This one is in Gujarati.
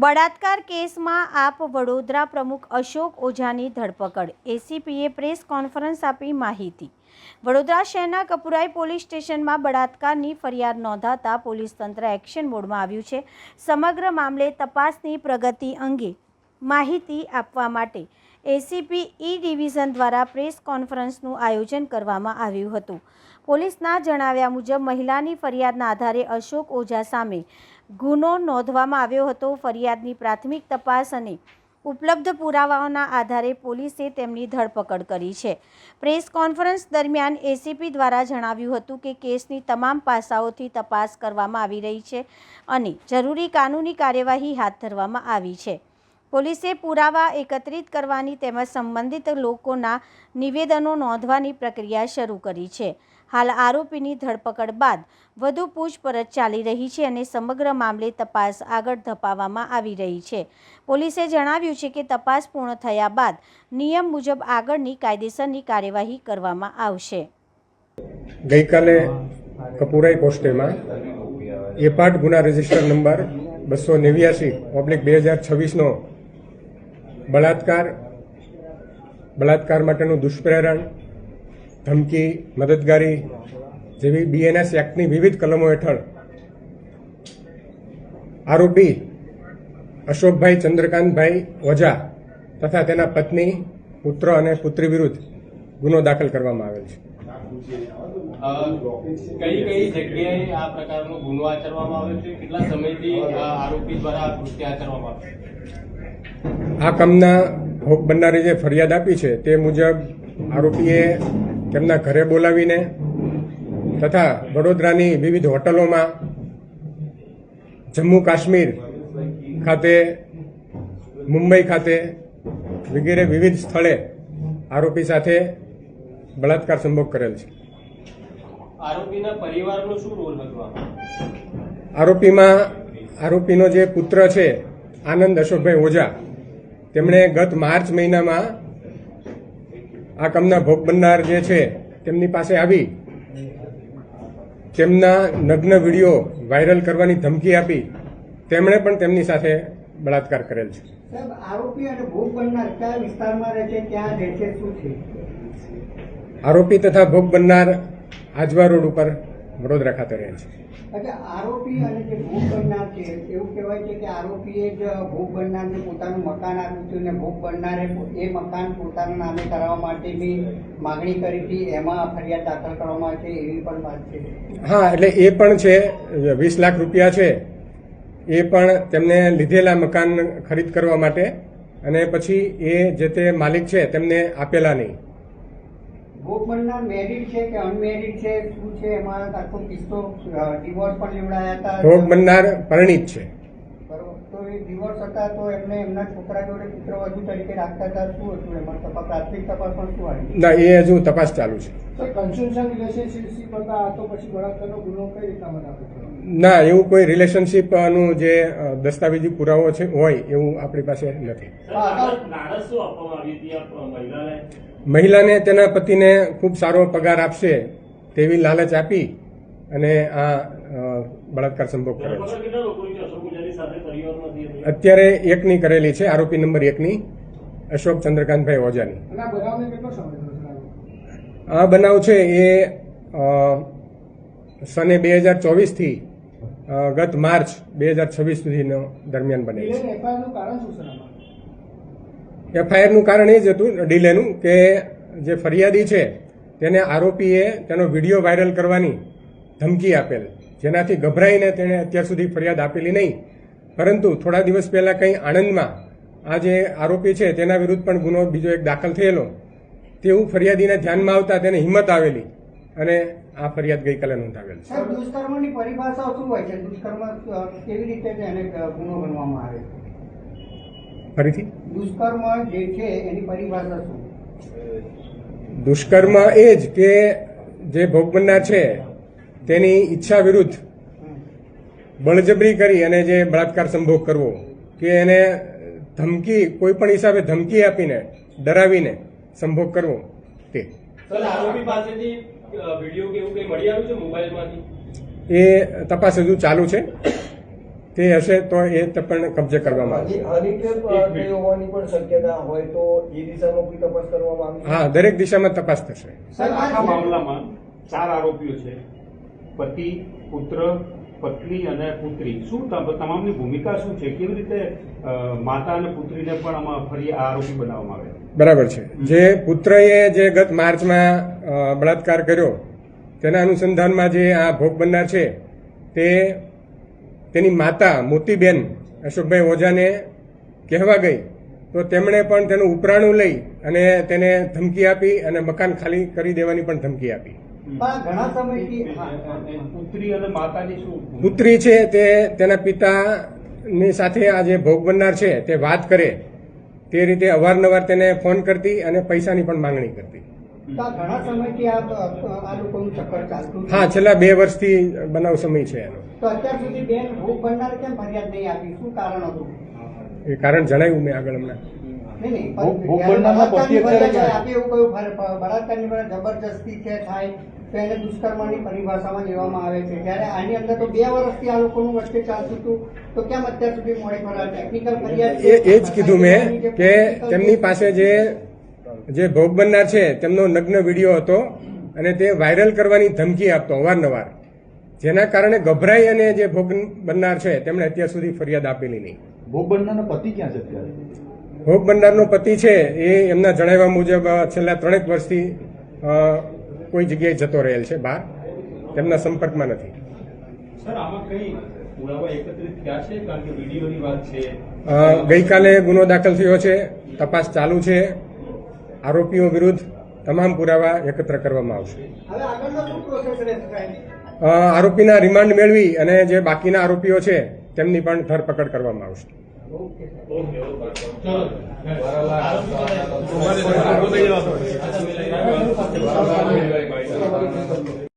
બળાત્કાર કેસમાં આપ વડોદરા પ્રમુખ અશોક ઓઝાની ધરપકડ. એસીપીએ પ્રેસ કોન્ફરન્સ આપી માહિતી. વડોદરા શહેરના કપુરાઈ પોલીસ સ્ટેશનમાં બળાત્કારની ફરિયાદ નોંધાતા પોલીસ તંત્ર એક્શન મોડમાં આવ્યું છે. સમગ્ર મામલે તપાસની પ્રગતિ અંગે માહિતી આપવા માટે એસીપી ઈ ડિવિઝન દ્વારા પ્રેસ કોન્ફરન્સનું આયોજન કરવામાં આવ્યું હતું. પોલીસના જણાવ્યા મુજબ મહિલાની ફરિયાદના આધારે અશોક ઓઝા સામે ગુનો નોંધવામાં આવ્યો હતો. ફરિયાદની પ્રાથમિક તપાસ અને ઉપલબ્ધ પુરાવાઓના આધારે પોલીસે તેમની ધરપકડ કરી છે. પ્રેસ કોન્ફરન્સ દરમિયાન એસીપી દ્વારા જણાવ્યું હતું કે કેસની તમામ પાસાઓથી તપાસ કરવામાં આવી રહી છે અને જરૂરી કાનૂની કાર્યવાહી હાથ ધરવામાં આવી છે. પોલીસે પુરાવા એકત્રિત કરવાની તેમજ સંબંધિત લોકોના નિવેદનો નોંધવાની પ્રક્રિયા શરૂ કરી છે. હાલ આરોપીની ધરપકડ બાદ વધુ પૂછપરછ ચાલી રહી છે અને સમગ્ર મામલે તપાસ આગળ ધપાવવામાં આવી રહી છે. પોલીસે જણાવ્યું છે કે તપાસ પૂર્ણ થયા બાદ નિયમ મુજબ આગળની કાયદેસરની કાર્યવાહી કરવામાં આવશે. ગઈકાલે કપુરાઈ પોસ્ટેમાં એપાર્ટ ગુના રજિસ્ટર નંબર 289/2026 બળાત્કાર માટેનું દુષ્પ્રેરણ, ધમકી, મદદગારી જેવી બીએનએસ એક્ટની વિવિધ કલમો હેઠળ આરોપી અશોકભાઈ ચંદ્રકાંતભાઈ ઓઝા તથા તેના પત્ની, પુત્ર અને પુત્રી વિરુદ્ધ ગુનો દાખલ કરવામાં આવેલ છે. કઈ કઈ જગ્યાએ આ પ્રકારનો ગુનો આચરવામાં આવ્યો છે? કેટલા સમયથી આરોપી દ્વારા કૃત્ય આચરવામાં આવ્યું? આ કામના ભોગ બનનારી જે ફરિયાદ આપી છે તે મુજબ આરોપીએ તેમના ઘરે બોલાવીને તથા વડોદરાની વિવિધ હોટલોમાં, જમ્મુ કાશ્મીર ખાતે, મુંબઈ ખાતે વગેરે વિવિધ સ્થળે આરોપી સાથે બળાત્કાર સંભોગ કરેલ છે. આરોપીના પરિવારનો શું રોલ હતો? આરોપીનો જે પુત્ર છે આનંદ અશોકભાઈ ઓઝા, તેમણે ગત માર્ચ મહિનામાં આ કામના ભોગ બનનાર જે છે તેમની પાસે આવી તેમના નગ્ન વિડીયો વાયરલ કરવાની ધમકી આપી તેમણે પણ તેમની સાથે બળાત્કાર કરેલ છે. સાહેબ, આરોપી અને ભોગ બનનાર કયા વિસ્તારમાં રહે છે, ક્યાં રહે છે, શું છે? આરોપી તથા ભોગ બનનાર આજવા રોડ ઉપર વડોદરા ખાતે રહે છે. એટલે આરોપી અને જે ભોગ બનનાર છે એવું કહેવાય છે કે આરોપીએ જ ભોગ બનનારને પોતાનું મકાન આપ્યું હતું અને ભોગ બનનારે એ મકાન પોતાના નામે કરાવવા માટેની માગણી કરી હતી, એમાં ફરિયાદ દાખલ કરવામાં આવે છે એવી પણ વાત છે. હા, એટલે એ પણ છે. 20 લાખ રૂપિયા છે એ પણ તેમને લીધેલા મકાન ખરીદ કરવા માટે અને પછી એ જે તે માલિક છે તેમને આપેલા નહીં. ભોગ બનનાર મેરિડ છે કે અનમેરિડ છે, શું છે એમાં આખો કિસ્સો? ડિવોર્સ પણ લેવડાયા હતા? ભોગ બનનાર પરિણીત છે. બરોબર. તો એ ડિવોર્સ હતા તો એમને એમના છોકરા જોડે પુત્રવધુ તરીકે રાખતા હતા, શું હતું એમાં? પ્રાથમિક તપાસ પણ શું આવી? ના, એ હજુ તપાસ ચાલુ છે. કન્સ્યુશન રિલેશનશીપ હતા તો પછી બળાત્કારનો ગુનો કઈ રીતના બનાવે? ના, એવું કોઈ રિલેશનશીપનું જે દસ્તાવેજી પુરાવો છે હોય એવું આપણી પાસે નથી. મહિલાને તેના પતિને ખૂબ સારો પગાર આપશે તેવી લાલચ આપી અને આ બળાત્કાર સંભોગ કરેલ છે. અત્યારે એકની કરેલી છે, આરોપી નંબર 1ની અશોક ચંદ્રકાંતભાઈ ઓઝાની. આ બનાવ છે એ સને 2024 થી ગત માર્ચ 2026 સુધીનો દરમિયાન બનેલ છે. એફઆઈઆરનું કારણ એ જ હતું ડીલેનું કે જે ફરિયાદી છે તેને આરોપીએ તેનો વિડીયો વાયરલ કરવાની ધમકી આપેલ, જેનાથી ગભરાઈને તેણે અત્યાર સુધી ફરિયાદ આપેલી નહીં. પરંતુ થોડા દિવસ પહેલા કંઈ આણંદમાં આ જે આરોપી છે તેના વિરુદ્ધ પણ ગુનો બીજો એક દાખલ થયેલો, તેવું ફરિયાદીને ધ્યાનમાં આવતા તેને હિંમત આવેલી અને આ ફરિયાદ ગઈકાલે નોંધાવેલ છે. દુષ્કર્મની પરિભાષા શું હોય છે? દુષ્કર્મ કેવી રીતે એને ગુનો ગણવામાં આવે? ફરીથી? દુષ્કર્મ જે છે એની પરિભાષા શું? દુષ્કર્મ એ જ કે જે ભોગ બનનાર છે તેની ઈચ્છા વિરુદ્ધ બળજબરી કરી અને જે બળાત્કાર સંભોગ કરવો કે એને ધમકી, કોઈ પણ હિસાબે ધમકી આપીને ડરાવીને સંભોગ કરવો તે. આરોપી પાસેથી વિડીયો કે એવું કંઈ મળી આવ્યું છે મોબાઈલમાંથી? એ તપાસ હજુ ચાલુ છે. તે હશે તો એ પણ કબજે કરવામાં આવશે. હની ટ્રેપ થઈ હોવાની પણ શક્યતા હોય તો એ દિશામાં કોઈ તપાસ કરવામાં આવી? હા, દરેક દિશામાં તપાસ થશે. સર, આખા મામલામાં 4 આરોપીઓ છે, પતિ, પુત્ર, પત્ની અને પુત્રી. શું તમામની ભૂમિકા શું છે? કેવી રીતે માતા અને પુત્રીને પણ આમાં ફરી આ આરોપી બનાવવામાં આવે? બરાબર છે. જે પુત્રએ જે ગત માર્ચમાં બળાત્કાર કર્યો તેના અનુસંધાનમાં જે આ ભોગ બનનાર છે તે તેની માતા મોતીબેન અશોકભાઈ ઓઝાને કહેવા ગઈ તો તેમણે પણ તેનું ઉપરાણું લઈ અને તેને ધમકી આપી અને મકાન ખાલી કરી દેવાની પણ ધમકી આપી. પણ ઘણા સમયથી પુત્રી અને માતાની શું ભૂમિકા? પુત્રી છે તે તેના પિતાની સાથે આ જે ભોગ બનનાર છે તે વાત કરે તે રીતે અવારનવાર તેને ફોન કરતી અને પૈસાની પણ માંગણી કરતી. તો ઘણા સમયથી આ લોકોનું ચક્કર ચાલતું છે. હા, છેલ્લા 2 વર્ષથી બનાવ સમય છે એનો. તો અત્યાર સુધી બેન ભોગ બનનાર કેમ ફરિયાદ નહીં આપી? શું કારણ હતું? એ કારણ જણાવ્યું મેં આગળ હમણાં. નહીં, ભોગ બનનારના પતિ અત્યારે ક્યાં? આપે એવું કહ્યું બળાત્કારની ફરિયાદ જબરજસ્તી છે થાય તો એને દુષ્કર્મની પરિભાષામાં લેવામાં આવે છે. ત્યારે આની અંદર તો 2 વર્ષથી આ લોકોનું વચ્ચે ચાલતું હતું તો કેમ અત્યાર સુધી મોડી ફરિયાદ ટેકનિકલ ફરિયાદ એ જ કીધું મેં કે તેમની પાસે જે ભોગ બનનાર છે તેમનો નગ્ન વિડીયો હતો અને તે વાયરલ કરવાની ધમકી આપતો અવારનવાર, જેના કારણે ગભરાઈ અને જે ભોગ બનનાર છે તેમણે અત્યાર સુધી ફરિયાદ આપેલી નહીં. ભોગ બનનારનો પતિ ક્યાં છે અત્યારે? ભોગ બનનારનો પતિ છે એ એમના જણાવ્યા મુજબ છેલ્લા 3 વર્ષથી કોઈ જગ્યાએ જતો રહેલ છે બહાર, તેમના સંપર્કમાં નથી. સર, આમાં કઈ પુરાવા એકત્રિત થયા છે? કારણ કે વિડીયોની વાત છે. ગઈકાલે ગુનો દાખલ થયો છે, તપાસ ચાલુ છે. આરોપીઓ વિરુદ્ધ તમામ પુરાવા એકત્ર કરવામાં આવશે. હવે આગળનો શું પ્રોસેસ રહેશે સાહેબ? આરોપીના રિમાન્ડ મેળવી અને જે બાકીના આરોપીઓ છે તેમની પણ ધરપકડ કરવામાં આવશે. ચલો.